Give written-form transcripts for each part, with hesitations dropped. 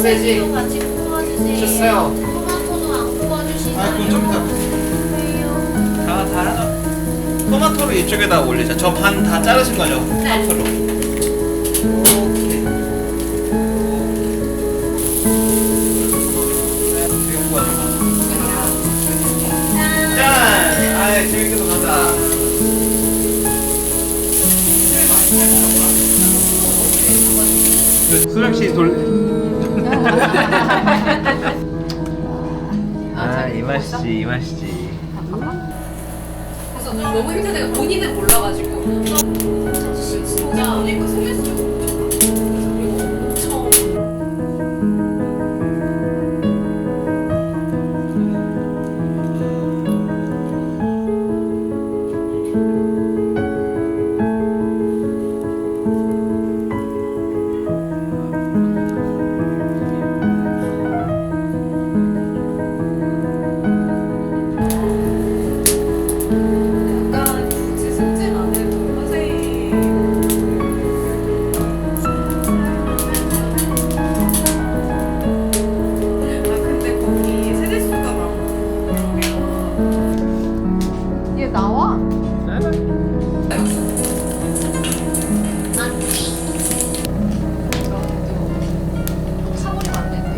되지. 토마토도 같이 구워주세요. 됐어요. 토마토도 안 구워주시나요? 아, 그럼 좀 이따. 다 하나. 토마토를 이쪽에다 올리자. 저 반 다 자르신 거죠? 토마토로. 오케이. 지금 구워줘. 짠! 아이, 재밌게도 가자. 수령씨 아, 이 맛이지, 이 맛이지. 그래서 너무 힘드니까 본인은 몰라가지고 진짜 이거 소개해줘. 그리고 엄청 약간 굳이 숙제 안 해도 선생님 근데 거기 세대수가 많고 얘 나와? 사버리면 안 되는데.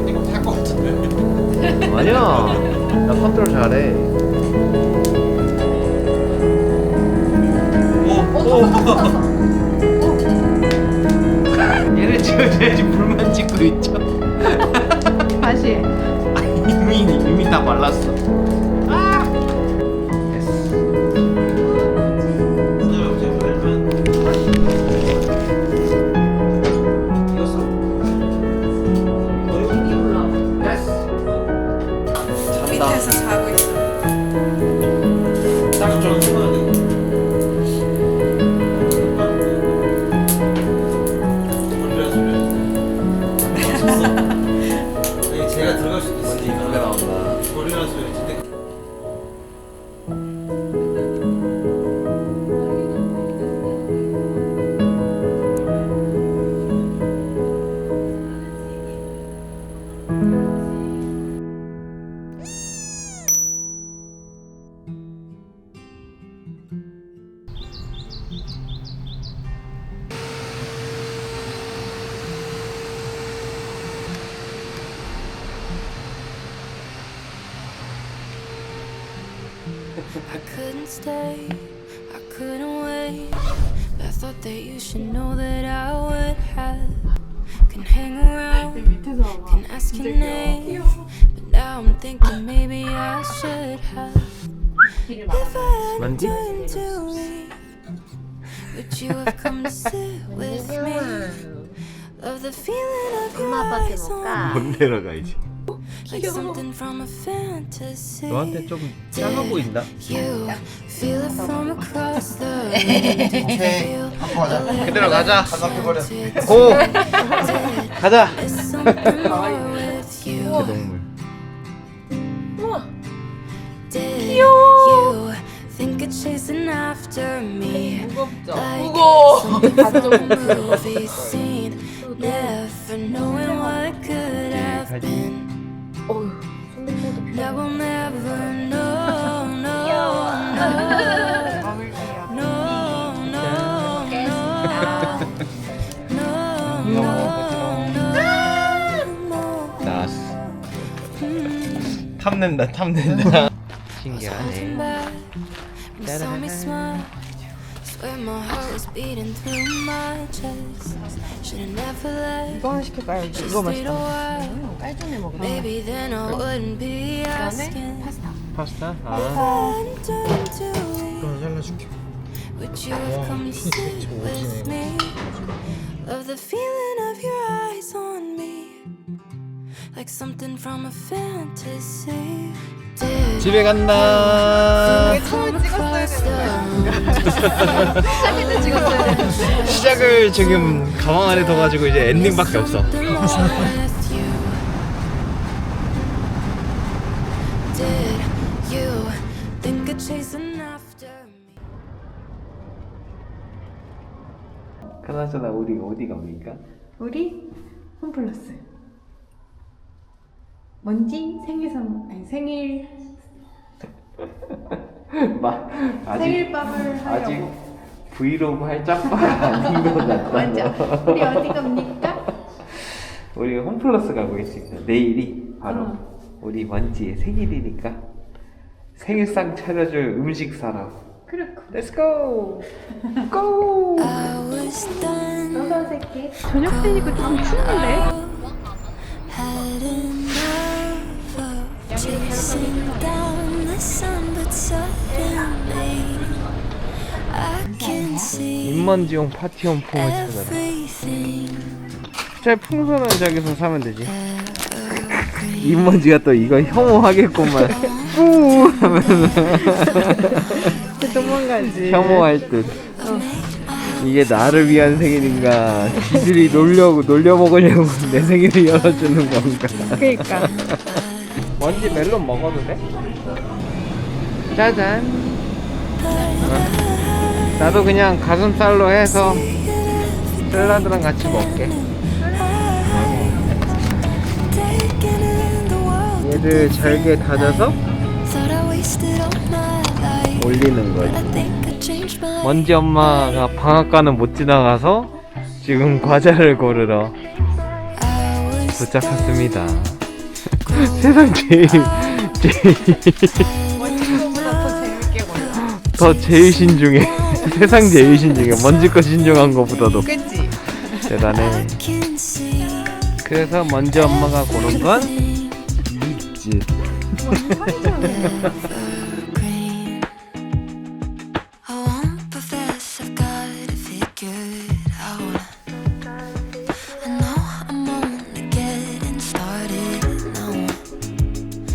이거 탈것 같은데? 아니야. 나 컨트롤 잘해. 얘를 찍어줘야지. 불만 찍고 있죠. 다시. 이미 다 말랐어. 아! 됐어. 익었어? 여기 올라. 됐어. 잔다. 밑에서 자고 있어. 딱 저기 숨어야 돼. 제가 들어갈 수도 있으니까. 먼지 나온다. 소리나 소리 진짜. I couldn't stay, I couldn't wait. But I thought that you should know that I would have. Can hang around, can ask your name. But now I'm thinking maybe I should have. If I hadn't Mandy? turned to leave, would you have come to sit with me? Love the feeling of your 엄마 아빠한테 eyes 먹을까? on me, 못 내려가야지. like something from a fantasy. 너한테 좀 작아 보인다. You feel it from across the room. 오케이. 갖고 가자. 그대로 가자. 가져버려. 고! 가자. There's something more with you. 동물. Did you think of chasing after me? Like some movie scene, never knowing what could have been. Now we'll never know, no, no, no, no, no, no. 나왔어. 탐낸다, 탐낸다. 신기하네. You saw me smile. Swear my heart was beating through my chest. Should've never left. 이거 하나 시킬까요? 이거 Stayed a 맛있다. while. 깔끔해 먹으면. Maybe then I wouldn't be asking. 파스타? If 아. I hadn't turned to leave, 이거 잘라줄게. would you have come to sit with me? Love the feeling of your eyes on me, like something from a fantasy. Did 집에 간다. 처음에 찍었어야 시작할 때 찍었어야 돼. 시작을 지금 가방 안에 둬가지고 이제 엔딩밖에 없어. Did you think of chasing after me? 그나저나 우리 어디 갑니까? 우리 홈플러스. 먼지 생일 선 아니 생일 생일밥을 아직 하려고. 브이로그 할 짝바가 아닌 것 같다. 맞아. 우리 어디 갑니까? 우리 홈플러스 가고 있습니다. 내일이 바로 우리 먼지의 생일이니까 생일상 차려줄 음식 사러. 그렇고. Let's go. Go. I was done. 너도 새끼. 저녁 때니까 좀 추운데. Had enough of chasing down the sun, but suddenly I can see 인먼지용 파티용 폼을 찾아라. everything. 제일 풍선은 저기서 사면 되지. 인먼지가 또 이거 혐오하겠구만. 뿌 하면서 도망가지. 혐오할 듯. 이게 나를 위한 생일인가? 지들이 놀려 먹으려고 내 생일을 열어주는 건가? 그러니까. 먼지 멜론 먹어도 돼? 짜잔. 나도 그냥 가슴살로 해서 샐러드랑 같이 먹게. Taking in the world, 얘들 잘게 다져서 thought I wasted all my life, 올리는 but I 거지. think I changed my 먼지 엄마가 방앗간은 못 지나가서 지금 과자를 고르러 I was 도착했습니다. 세상 제일 먼지보다 더 재밌게 골라. 더 제일 신중해. 세상 제일 신중해. 먼지 거 신중한 거보다도 그치? 대단해. can see 그래서 먼지 엄마가 고른 건 립즈. green. I won't profess I've got it figured out. I know I'm only getting started now.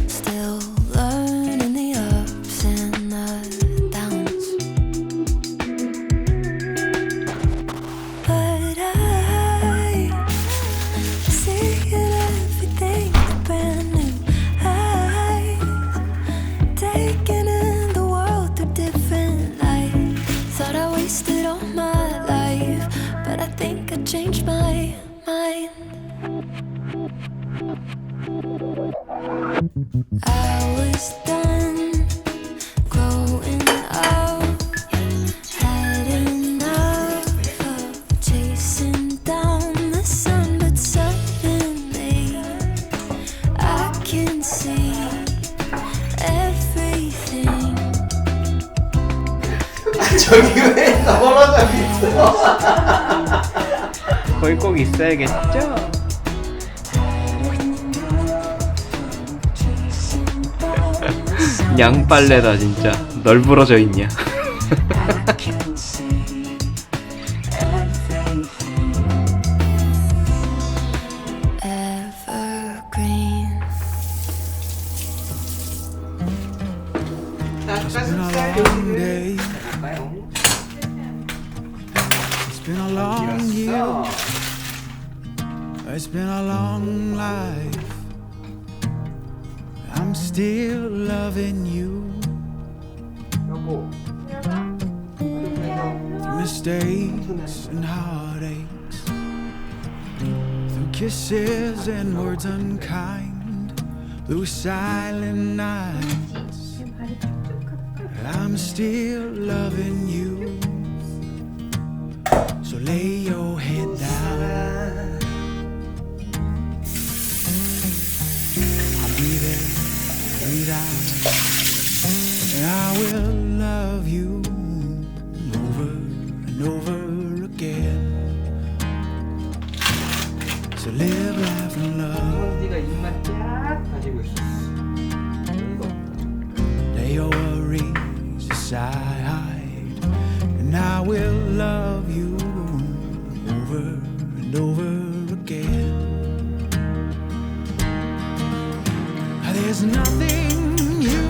Still learning the ups and the downs. But I see it everything's brand new. Taking in the world through different light. Thought I wasted all my life, but I think I changed my mind. I was done growing up, had enough of chasing down the sun, but suddenly I can see everything. 저기 왜 떨어져 있어? 거기 꼭 있어야겠죠? 양빨래다 진짜. 널브러져 있냐? Evergreen. day. It's been a long year. It's been a long life. I'm still loving you. Through mistakes and heartaches, through kisses and words unkind, through silent nights, I'm still loving you. So lay your head down. I'll be there, breathe out, and I will love you over and over again. So live, laugh, and love. 네가 입만 쫙 가지고 있어. Lay your worries aside, and I will love you over and over again. There's nothing you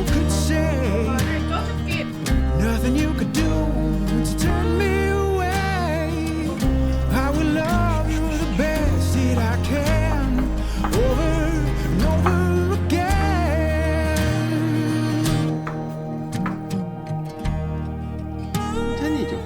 could say, nothing you could do to turn me away. I will love you the best that I can, over and over again. 천천히 줘.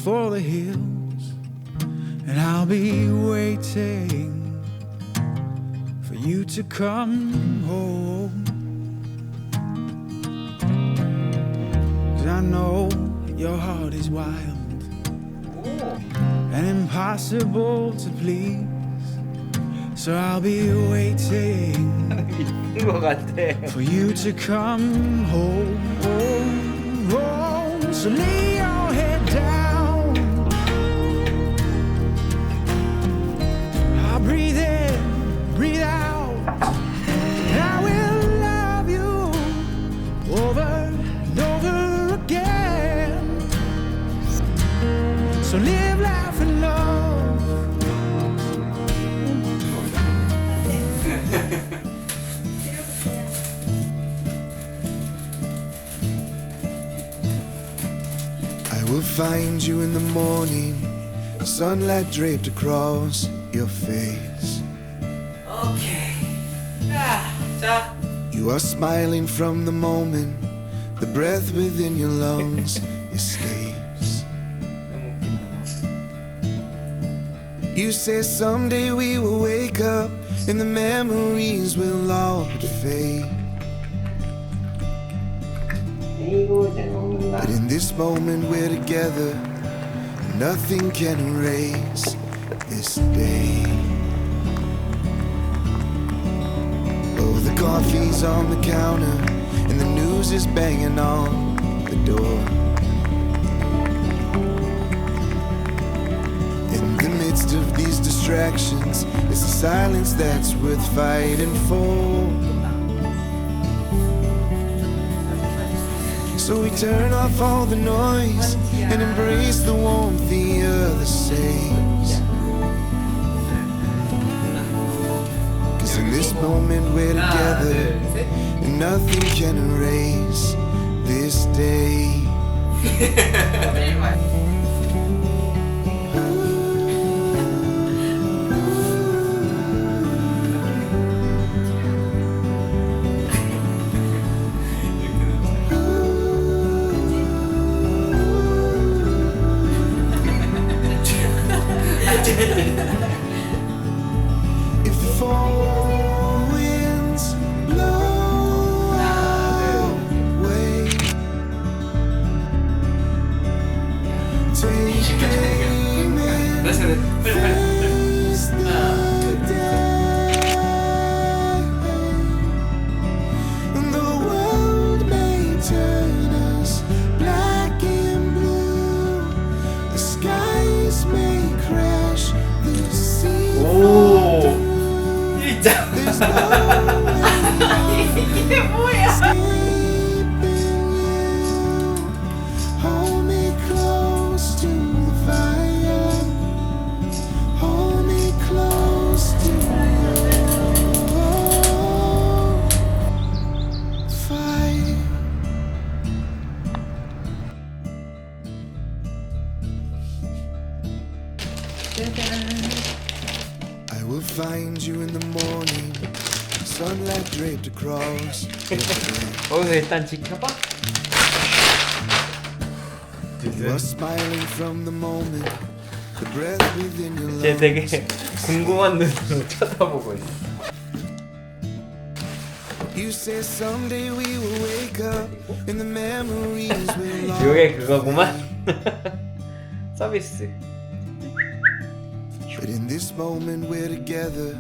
for the hills, and I'll be waiting for you to come home. 'Cause I know your heart is wild and impossible to please, so I'll be waiting 이쁜 거 같아. for you to come home. So lay your head down. I'll breathe in, breathe out. And I will love you over and over again. So live, laugh, and love. I will find you in the morning, sunlight draped across your face. 오케이. 자. You are smiling from the moment the breath within your lungs escapes. You say someday we will wake up and the memories will all fade. But in this moment we're together, nothing can erase this day. Oh, the coffee's on the counter and the news is banging on the door. In the midst of these distractions, it's the silence that's worth fighting for. So we turn off all the noise and embrace the warmth the other saves. 'Cause in this moment we're together and nothing can erase this day. If the four winds blow away, take aim and face the day. And the world may turn us black and blue, the skies may crash, the sea fall through. There's no 이게 뭐야? escaping you. Hold me close to the fire. Hold me close to the fire. I will find you in the morning, sunlight draped across your face. 거기서 일단 지켜봐. You are smiling from the moment the breath within your 쟤 되게 lungs. 궁금한 눈으로 쳐다보고 있어. You say someday we will wake up and the memories will all 요게 그거구만. 서비스. But in this moment we're together,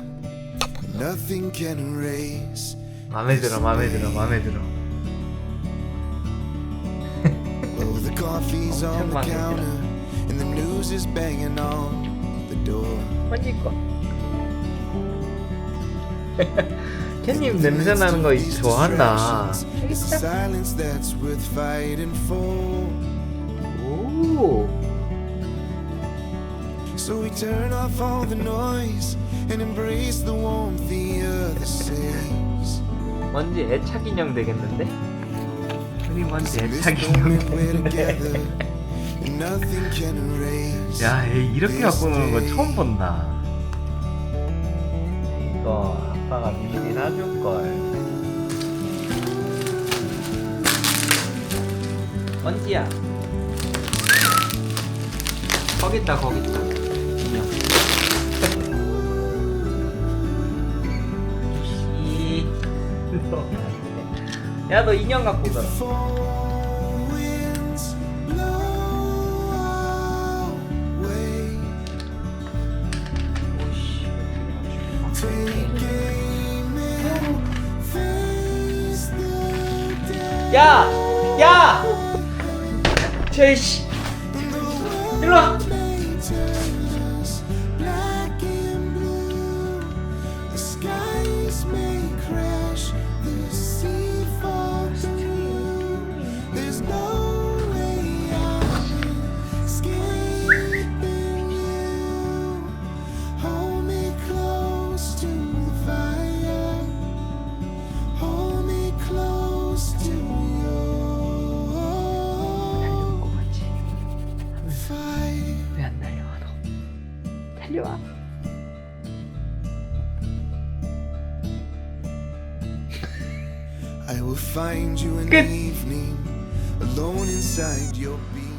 nothing can erase. 마음에 들어, 마음에 들어, 마음에 들어. Oh, the coffee's on the 마음에 들어. counter and the news is banging on the door. 언니 거. 캣님 냄새 나는 거 좋아한다. It's the silence that's worth fighting for. 오. So we turn off all the noise and embrace the warmth the other saves. 뭔지 애착 인형 되겠는데? 우리 뭔지 In this 애착 인형 moment we're 되겠는데? together and nothing can erase. 야, 얘 이렇게 갖고 노는 거 처음 본다. 이거 아빠가 미리 사줄 걸. 언지야. 거기 있다 거기 있다 인형. 야 너 인형 갖고 오잖아. winds blow away, taking me face the day. 야! 야! 제이씨 일로와. May turn us black and blue. The skies may crash, the sea falls through. There's no way out, escaping you. Hold me close to the fire. Hold me close to your fire. 왜 안 달려와 너? 달려와. I will find you in Good. the evening, alone inside your beat.